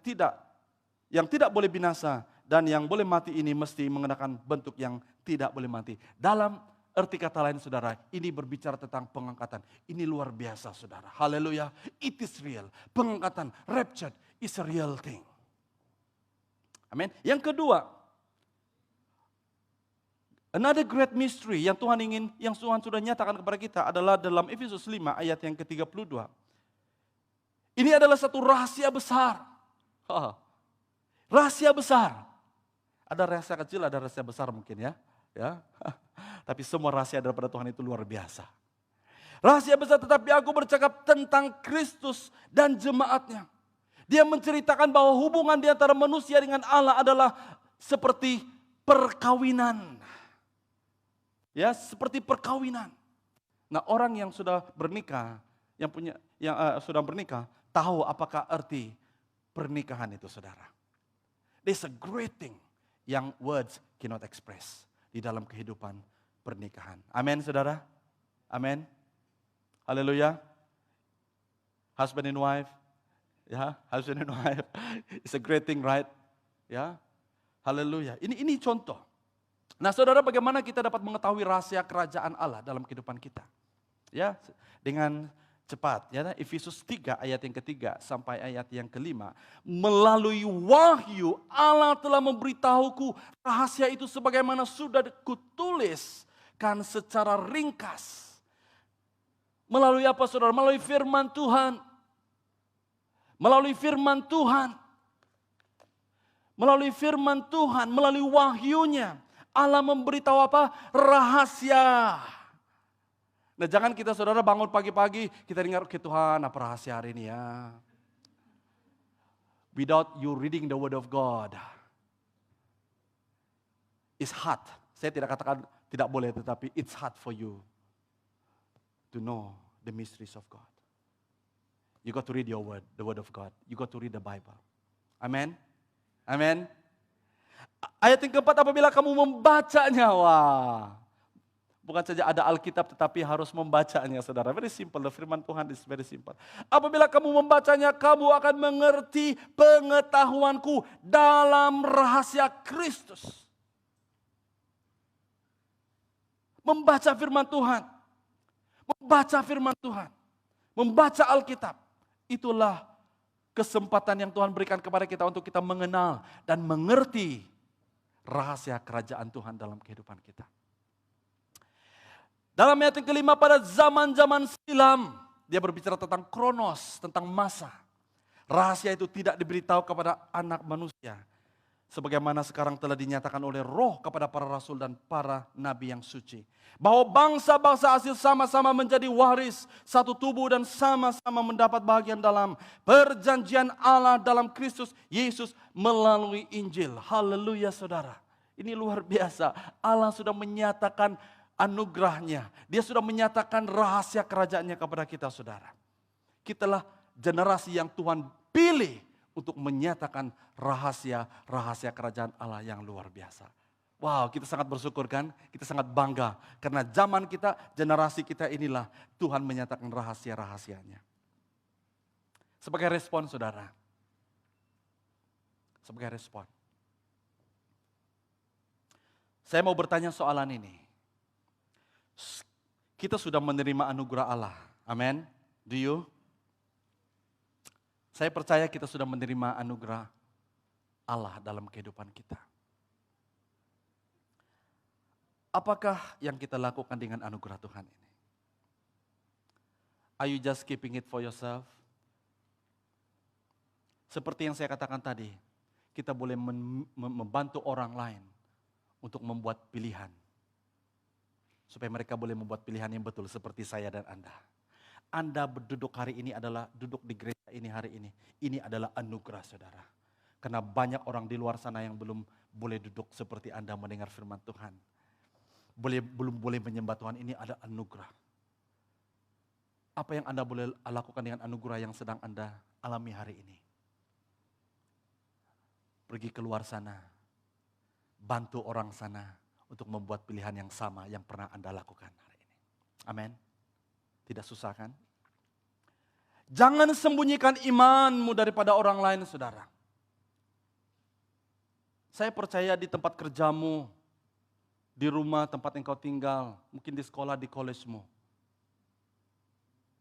tidak boleh binasa, dan yang boleh mati ini mesti mengenakan bentuk yang tidak boleh mati. Dalam arti kata lain, saudara, ini berbicara tentang pengangkatan. Ini luar biasa, saudara. Haleluya, it is real. Pengangkatan, rapture is a real thing. Amin. Yang kedua, another great mystery yang Tuhan sudah nyatakan kepada kita adalah dalam Efesus 5 ayat yang ke-32. Ini adalah satu rahasia besar. Rahasia besar. Ada rahasia kecil, ada rahasia besar mungkin ya. Tapi semua rahasia daripada Tuhan itu luar biasa. Rahasia besar, tetapi aku bercakap tentang Kristus dan jemaatnya. Dia menceritakan bahwa hubungan di antara manusia dengan Allah adalah seperti perkawinan. Ya, seperti perkawinan. Nah, orang yang sudah bernikah, yang sudah bernikah, tahu apakah arti pernikahan itu, saudara. There's a great thing yang words cannot express di dalam kehidupan pernikahan. Amin, saudara. Amin. Haleluya. Husband and wife. Ya, husband and wife. It's a great thing, right? Ya. Haleluya. Ini contoh. Nah, saudara, bagaimana kita dapat mengetahui rahasia kerajaan Allah dalam kehidupan kita? Ya, dengan cepat, ya, Efesus 3 ayat yang ketiga sampai ayat yang kelima. Melalui wahyu Allah telah memberitahuku rahasia itu sebagaimana sudah kutuliskan secara ringkas. Melalui apa, saudara? Melalui firman Tuhan. Melalui firman Tuhan. Melalui firman Tuhan, melalui wahyunya. Allah memberitahu apa? Rahasia. Nah, jangan kita, saudara, bangun pagi-pagi, kita dengar, oke Tuhan, apa rahasia hari ini ya. Without you reading the word of God. It's hard. Saya tidak katakan tidak boleh, tetapi it's hard for you to know the mysteries of God. You got to read your word, the word of God. You got to read the Bible. Amen. Amen. Ayat yang keempat, apabila kamu membacanya, wah. Bukan saja ada Alkitab, tetapi harus membacanya, saudara. Very simple, the firman Tuhan is very simple. Apabila kamu membacanya, kamu akan mengerti pengetahuanku dalam rahasia Kristus. Membaca firman Tuhan. Membaca firman Tuhan. Membaca Alkitab. Itulah kesempatan yang Tuhan berikan kepada kita untuk kita mengenal dan mengerti rahasia kerajaan Tuhan dalam kehidupan kita. Dalam ayat yang kelima, pada zaman-zaman silam, dia berbicara tentang kronos, tentang masa. Rahasia itu tidak diberitahu kepada anak manusia. Sebagaimana sekarang telah dinyatakan oleh Roh kepada para rasul dan para nabi yang suci. Bahwa bangsa-bangsa asing sama-sama menjadi waris satu tubuh dan sama-sama mendapat bagian dalam perjanjian Allah dalam Kristus Yesus melalui Injil. Haleluya, saudara. Ini luar biasa. Allah sudah menyatakan anugerahnya. Dia sudah menyatakan rahasia kerajaannya kepada kita, saudara. Kitalah generasi yang Tuhan pilih untuk menyatakan rahasia kerajaan Allah yang luar biasa. Wow, kita sangat bersyukur kan? Kita sangat bangga. Karena zaman kita, generasi kita inilah Tuhan menyatakan rahasia-rahasianya. Sebagai respon, saudara. Sebagai respon. Saya mau bertanya soalan ini. kita sudah menerima anugerah Allah. Amin. Do you? Saya percaya kita sudah menerima anugerah Allah dalam kehidupan kita. Apakah yang kita lakukan dengan anugerah Tuhan ini? Are you just keeping it for yourself? Seperti yang saya katakan tadi, kita boleh membantu orang lain untuk membuat pilihan. Supaya mereka boleh membuat pilihan yang betul seperti saya dan Anda. Anda berduduk hari ini adalah duduk di gereja ini hari ini. Ini adalah anugerah saudara. Karena banyak orang di luar sana yang belum boleh duduk seperti Anda mendengar firman Tuhan. Belum boleh menyembah Tuhan, ini ada anugerah. Apa yang Anda boleh lakukan dengan anugerah yang sedang Anda alami hari ini? Pergi keluar sana, bantu orang sana untuk membuat pilihan yang sama yang pernah Anda lakukan hari ini. Amin. Tidak susah kan? Jangan sembunyikan imanmu daripada orang lain, saudara. Saya percaya di tempat kerjamu, di rumah tempat engkau tinggal, mungkin di sekolah, di kolejmu.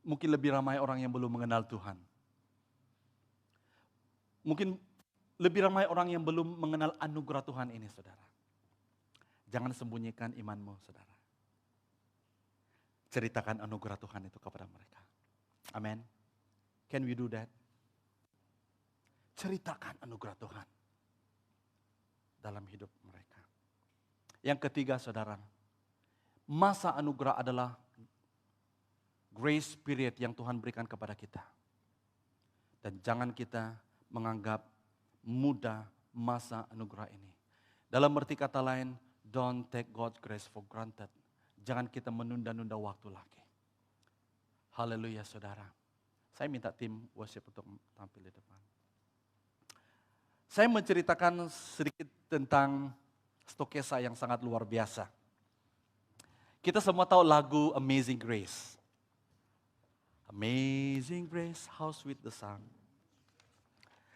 Mungkin lebih ramai orang yang belum mengenal Tuhan. Mungkin lebih ramai orang yang belum mengenal anugerah Tuhan ini, saudara. Jangan sembunyikan imanmu, saudara. Ceritakan anugerah Tuhan itu kepada mereka. Amin. Can we do that? Ceritakan anugerah Tuhan dalam hidup mereka. Yang ketiga, saudara, masa anugerah adalah grace period yang Tuhan berikan kepada kita. Dan jangan kita menganggap mudah masa anugerah ini. Dalam arti kata lain, don't take God's grace for granted. Jangan kita menunda-nunda waktu lagi. Haleluya, saudara. Saya minta tim worship untuk tampil di depan. Saya menceritakan sedikit tentang Stokesa yang sangat luar biasa. Kita semua tahu lagu Amazing Grace. Amazing Grace, how sweet the sound.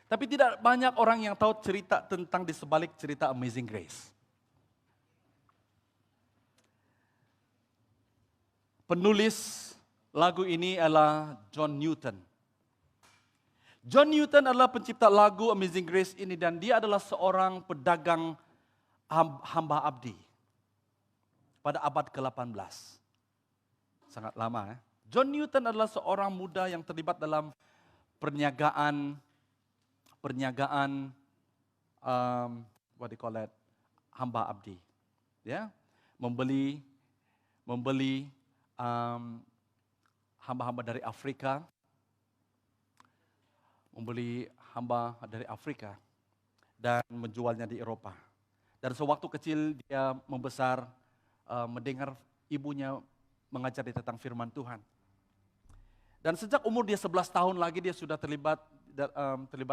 Tapi tidak banyak orang yang tahu cerita tentang di sebalik cerita Amazing Grace. Penulis lagu ini adalah John Newton. John Newton adalah pencipta lagu Amazing Grace ini dan dia adalah seorang pedagang hamba abdi pada abad ke-18. Sangat lama ya. John Newton adalah seorang muda yang terlibat dalam perniagaan what do you call that? Hamba abdi. Ya, membeli hamba-hamba dari Afrika, dan menjualnya di Eropa. Dan sewaktu kecil dia membesar, mendengar ibunya mengajari tentang firman Tuhan. Dan sejak umur dia 11 tahun lagi dia sudah terlibat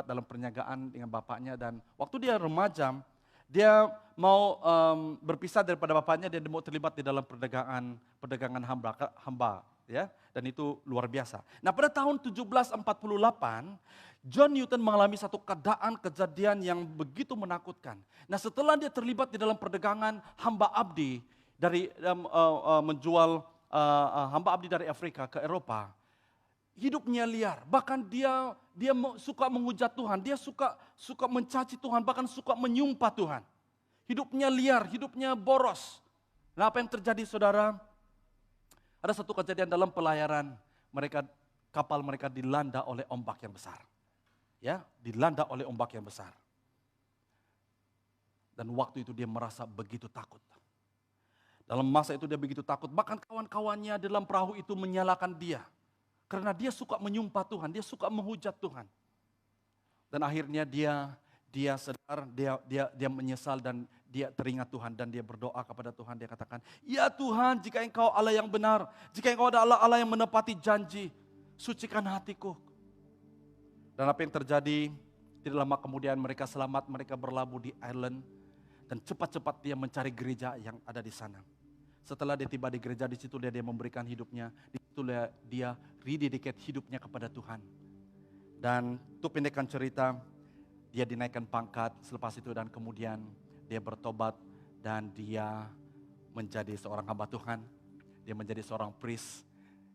dalam perniagaan dengan bapaknya. Dan waktu dia remaja, dia mau berpisah daripada bapaknya, dia mau terlibat di dalam perdagangan hamba, ya. Dan itu luar biasa. Nah, pada tahun 1748, John Newton mengalami satu kejadian yang begitu menakutkan. Nah, setelah dia terlibat di dalam perdagangan hamba abdi dari menjual hamba abdi dari Afrika ke Eropa, hidupnya liar. Bahkan dia suka menghujat Tuhan, dia suka mencaci Tuhan, bahkan suka menyumpah Tuhan. Hidupnya liar, hidupnya boros. Nah, apa yang terjadi, saudara? Ada satu kejadian dalam pelayaran, kapal mereka dilanda oleh ombak yang besar. Ya, dilanda oleh ombak yang besar. Dan waktu itu dia merasa begitu takut. Dalam masa itu dia begitu takut, bahkan kawan-kawannya dalam perahu itu menyalahkan dia. Karena dia suka menyumpah Tuhan, dia suka menghujat Tuhan. Dan akhirnya dia sadar, dia menyesal dan dia teringat Tuhan dan dia berdoa kepada Tuhan. Dia katakan, ya Tuhan, jika Engkau Allah yang benar, jika Engkau adalah Allah yang menepati janji, sucikan hatiku. Dan apa yang terjadi, tidak lama kemudian mereka selamat, mereka berlabuh di Ireland. Dan cepat-cepat dia mencari gereja yang ada di sana. Setelah dia tiba di gereja, di situ dia memberikan hidupnya, di situ dia rededicate hidupnya kepada Tuhan. Dan untuk pendekkan cerita, dia dinaikkan pangkat selepas itu dan kemudian dia bertobat dan dia menjadi seorang hamba Tuhan. Dia menjadi seorang priest,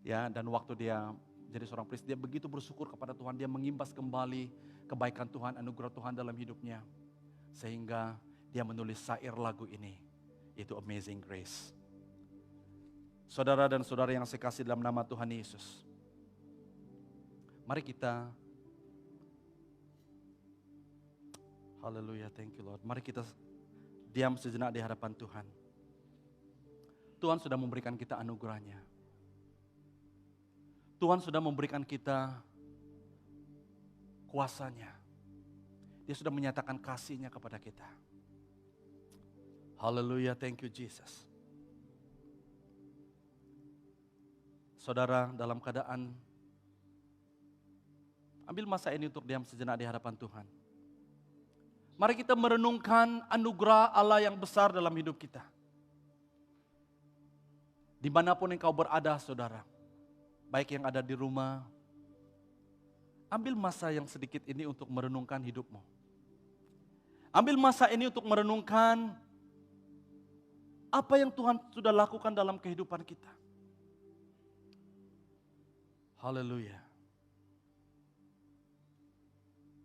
ya, dan waktu dia jadi seorang priest, dia begitu bersyukur kepada Tuhan, dia mengimbas kembali kebaikan Tuhan, anugerah Tuhan dalam hidupnya. Sehingga dia menulis syair lagu ini, yaitu Amazing Grace. Saudara dan saudara yang saya kasih dalam nama Tuhan Yesus, mari kita, haleluya, thank you Lord. Mari kita diam sejenak di hadapan Tuhan. Tuhan sudah memberikan kita anugerahnya. Tuhan sudah memberikan kita kuasanya. Dia sudah menyatakan kasih-Nya kepada kita. Haleluya, thank you Jesus. Saudara, dalam keadaan ambil masa ini untuk diam sejenak di hadapan Tuhan. Mari kita merenungkan anugerah Allah yang besar dalam hidup kita. Dimanapun engkau berada, saudara, baik yang ada di rumah, ambil masa yang sedikit ini untuk merenungkan hidupmu. Ambil masa ini untuk merenungkan apa yang Tuhan sudah lakukan dalam kehidupan kita. Haleluya.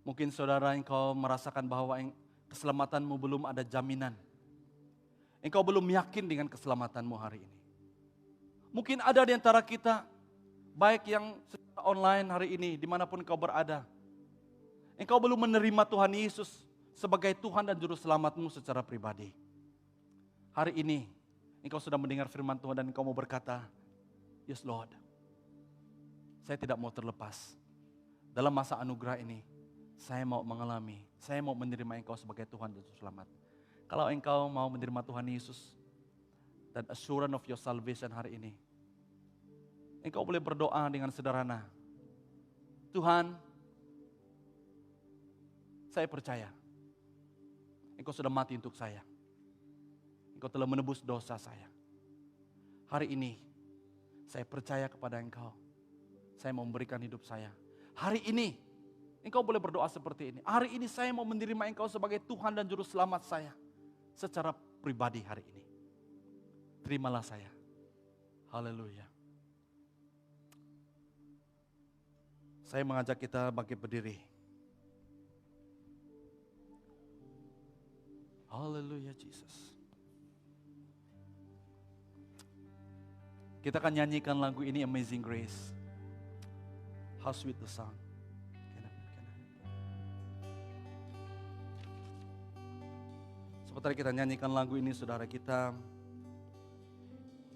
Mungkin saudara engkau merasakan bahwa keselamatanmu belum ada jaminan. Engkau belum yakin dengan keselamatanmu hari ini. Mungkin ada di antara kita, baik yang secara online hari ini, dimanapun engkau berada. Engkau belum menerima Tuhan Yesus sebagai Tuhan dan Juru Selamatmu secara pribadi. Hari ini, engkau sudah mendengar firman Tuhan dan engkau mau berkata, Yes Lord, saya tidak mau terlepas. Dalam masa anugerah ini, saya mau mengalami, saya mau menerima engkau sebagai Tuhan dan Juru Selamat. Kalau engkau mau menerima Tuhan Yesus dan assurance of your salvation hari ini, engkau boleh berdoa dengan sederhana. Tuhan, saya percaya engkau sudah mati untuk saya. Engkau telah menebus dosa saya. Hari ini, saya percaya kepada engkau. Saya mau memberikan hidup saya. Hari ini, engkau boleh berdoa seperti ini. Hari ini saya mau menerima engkau sebagai Tuhan dan Juru Selamat saya. Secara pribadi hari ini. Terimalah saya. Haleluya. Saya mengajak kita bangkit berdiri. Haleluya Jesus. Kita akan nyanyikan lagu ini, Amazing Grace. How sweet the sound. Sementara kita nyanyikan lagu ini, saudara, kita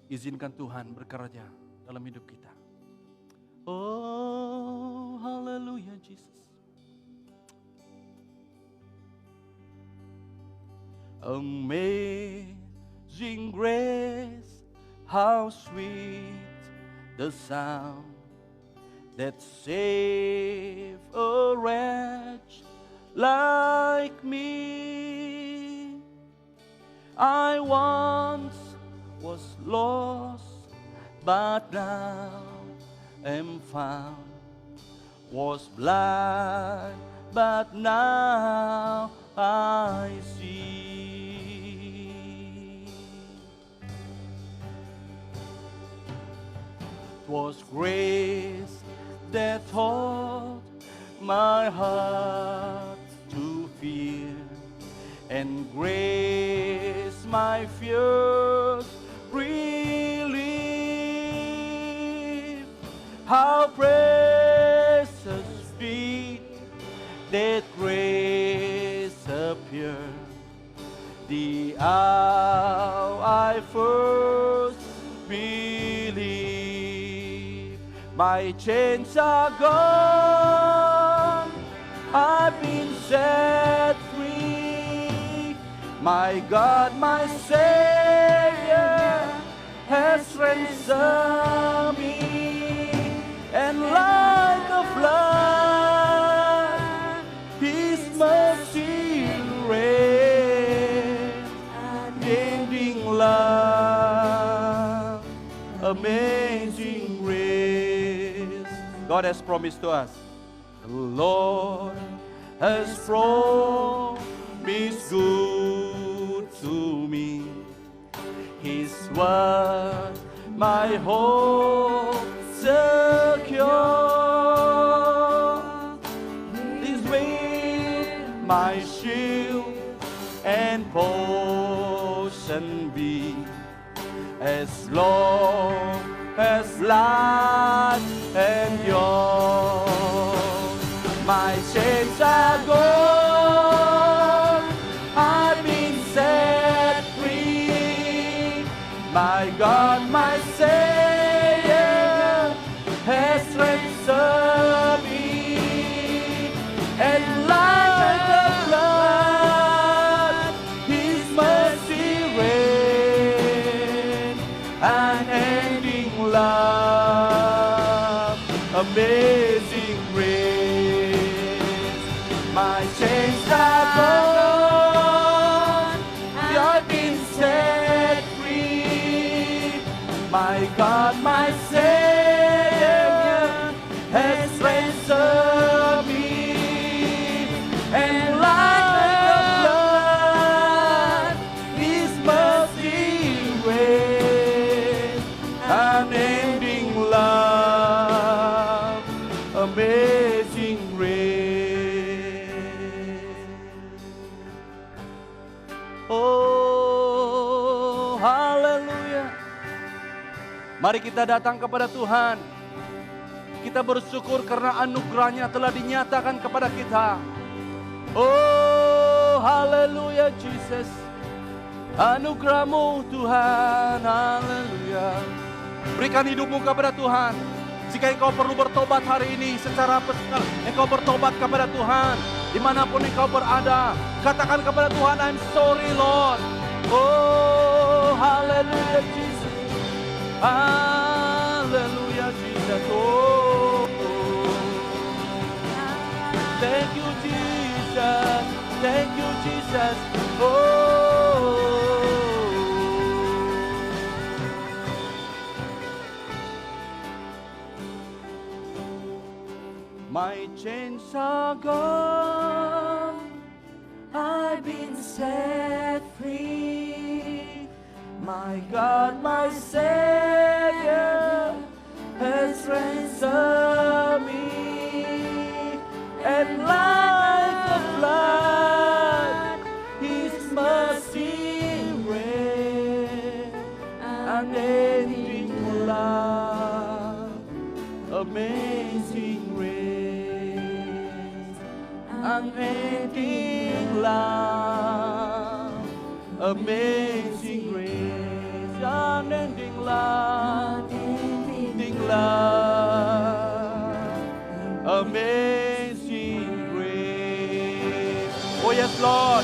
izinkan Tuhan bekerja dalam hidup kita. Oh, haleluya Jesus. Amazing grace, how sweet the sound that saved a wretch like me. I once was lost, but now am found. Was blind, but now I see. 'Twas grace that taught my heart to fear, and grace my fears relieve. How precious be that grace appeared the hour I first believed. My chains are gone, I've been set free. My God, my Savior has ransomed me, and like a flood, His mercy rains, unending love, amazing grace. God has promised to us. The Lord has promised good to me. His word my hope secure. This will my shield and portion be, as long as life endures. My chains are gone, I've been set free. My God, my Savior has ransomed me, and like the blood, His mercy reigns, unending love, amazing grace. My chains are gone, I've been set free. My God, my Savior has ransomed me, and like the blood, His mercy reigns, unending love, amazing grace. Oh, haleluya. Mari kita datang kepada Tuhan. Kita bersyukur karena anugerahnya telah dinyatakan kepada kita. Oh, haleluya Jesus. Anugerah-Mu Tuhan, haleluya. Berikan hidupmu kepada Tuhan. Jika engkau perlu bertobat hari ini secara personal, engkau bertobat kepada Tuhan. Dimanapun engkau berada, katakan kepada Tuhan, I'm sorry Lord. Oh, haleluya Jesus. Haleluya Jesus. Oh, thank you Jesus. Thank you Jesus. Oh, my chains are gone, I've been set free. My God, my Savior has ransomed me, and like the flood, His mercy reigns, unending love, amazing grace, unending love, amazing grace, unending love, unending love, amazing grace. Oh yes, Lord.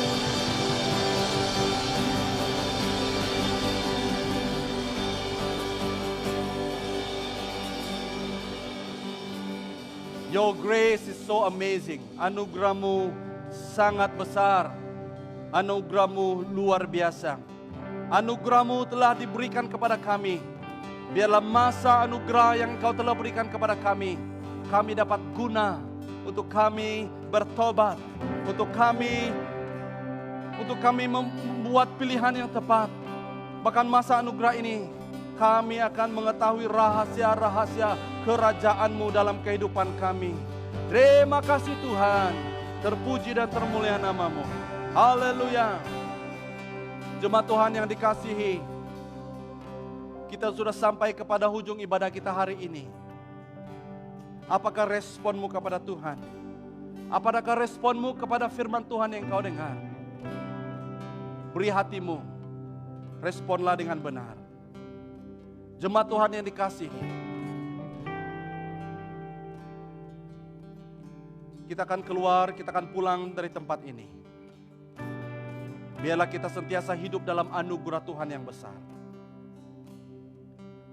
Your grace is so amazing. Anugerah-Mu sangat besar. Anugerah-Mu luar biasa. Anugerah-Mu telah diberikan kepada kami. Biarlah masa anugerah yang Engkau telah berikan kepada kami dapat guna untuk kami bertobat, untuk kami membuat pilihan yang tepat. Bahkan masa anugerah ini, kami akan mengetahui rahasia-rahasia kerajaan-Mu dalam kehidupan kami. Terima kasih Tuhan. Terpuji dan termulia nama-Mu. Haleluya. Jemaat Tuhan yang dikasihi, kita sudah sampai kepada ujung ibadah kita hari ini. Apakah responmu kepada Tuhan? Apakah responmu kepada firman Tuhan yang kau dengar? Beri hatimu, responlah dengan benar. Jemaat Tuhan yang dikasihi, kita akan keluar, kita akan pulang dari tempat ini. Biarlah kita sentiasa hidup dalam anugerah Tuhan yang besar.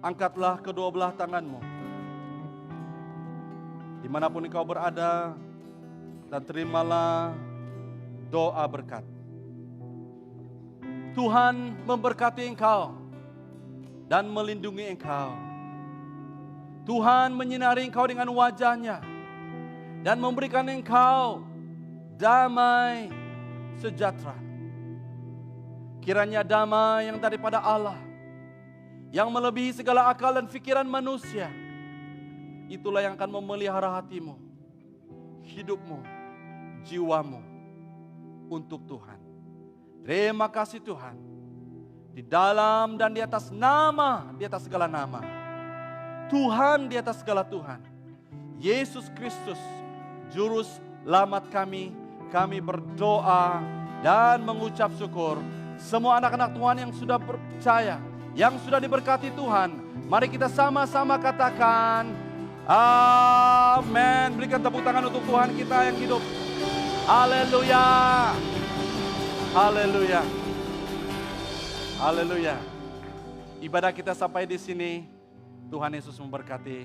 Angkatlah kedua belah tanganmu, dimanapun engkau berada, dan terimalah doa berkat. Tuhan memberkati engkau dan melindungi engkau. Tuhan menyinari engkau dengan wajah-Nya dan memberikan engkau damai sejahtera. Kiranya damai yang daripada Allah, yang melebihi segala akal dan pikiran manusia. Itulah yang akan memelihara hatimu, hidupmu, jiwamu untuk Tuhan. Terima kasih Tuhan. Di dalam dan di atas nama, di atas segala nama. Tuhan di atas segala Tuhan. Yesus Kristus, Juru Selamat kami. Kami berdoa dan mengucap syukur. Semua anak-anak Tuhan yang sudah percaya, yang sudah diberkati Tuhan, mari kita sama-sama katakan amin. Berikan tepuk tangan untuk Tuhan kita yang hidup. Haleluya. Haleluya. Haleluya. Ibadah kita sampai di sini. Tuhan Yesus memberkati.